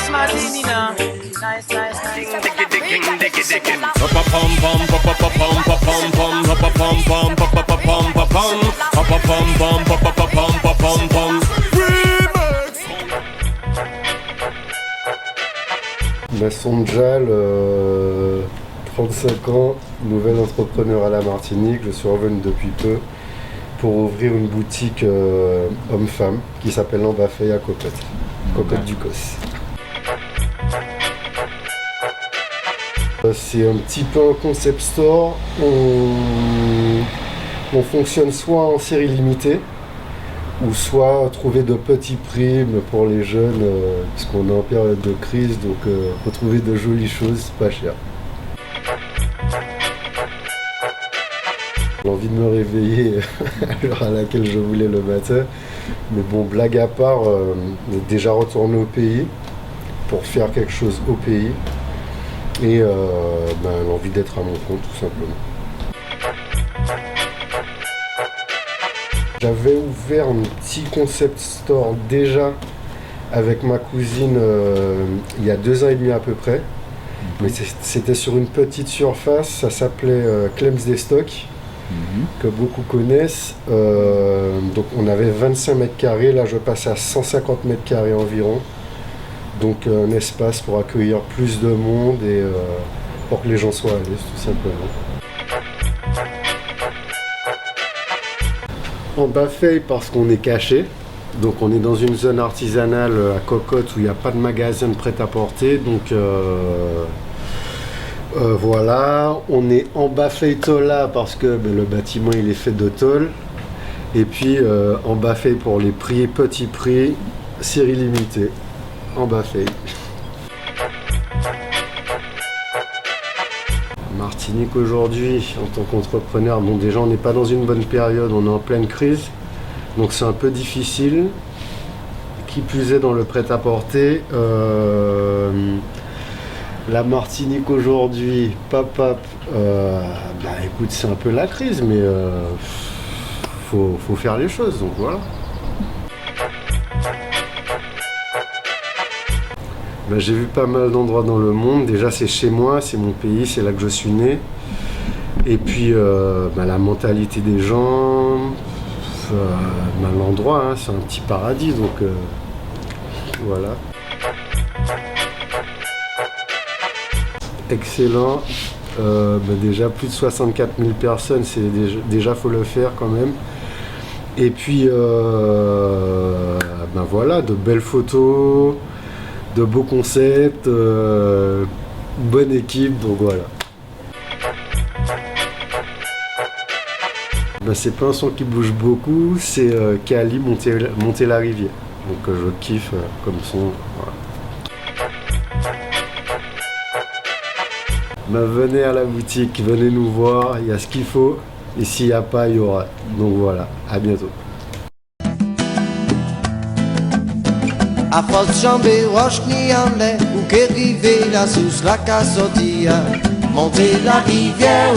nice martini now. Nice, nice, nice. Masson Djal, 35 ans, nouvel entrepreneur à la Martinique. Je suis revenu depuis peu pour ouvrir une boutique homme-femme qui s'appelle L'Ambafeuille à Cocotte, Cocotte du Cos. C'est un petit peu un concept store. On fonctionne soit en série limitée, ou soit trouver de petits prix pour les jeunes, puisqu'on est en période de crise, donc retrouver de jolies choses pas chères. J'ai envie de me réveiller à l'heure à laquelle je voulais le matin, mais bon, blague à part, déjà retourner au pays pour faire quelque chose au pays et l'envie d'être à mon compte tout simplement. J'avais ouvert un petit concept store déjà avec ma cousine il y a 2 ans et demi à peu près. Mais c'était sur une petite surface, ça s'appelait Clems des Stocks, que beaucoup connaissent. Donc on avait 25 mètres carrés, là je passe à 150 mètres carrés environ. Donc un espace pour accueillir plus de monde et pour que les gens soient à l'aise tout simplement. Ambafeuille parce qu'on est caché, donc on est dans une zone artisanale à Cocotte où il n'y a pas de magasin de prêt-à-porter, donc voilà, on est Ambafeuille Tola parce que le bâtiment il est fait de tôle, et puis Ambafeuille pour les prix, petits prix, série limitée, Ambafeuille. Martinique aujourd'hui, en tant qu'entrepreneur, bon déjà on n'est pas dans une bonne période, on est en pleine crise, donc c'est un peu difficile. Qui plus est dans le prêt-à-porter, la Martinique aujourd'hui, écoute, c'est un peu la crise, mais faut faire les choses, donc voilà. J'ai vu pas mal d'endroits dans le monde. Déjà c'est chez moi, c'est mon pays, c'est là que je suis né. Et puis la mentalité des gens, l'endroit, hein, c'est un petit paradis, donc voilà. Excellent. Déjà plus de 64 000 personnes, c'est déjà faut le faire quand même. Et puis voilà, de belles photos, de beaux concepts, bonne équipe, donc voilà. C'est pas un son qui bouge beaucoup, c'est Kali monter la rivière. Donc je kiffe comme son. Voilà. Venez à la boutique, venez nous voir, il y a ce qu'il faut. Et s'il n'y a pas, il y aura. Donc voilà, à bientôt. A force jambe roche ni en l'air, ou que river la sous la cassotia, monter la rivière.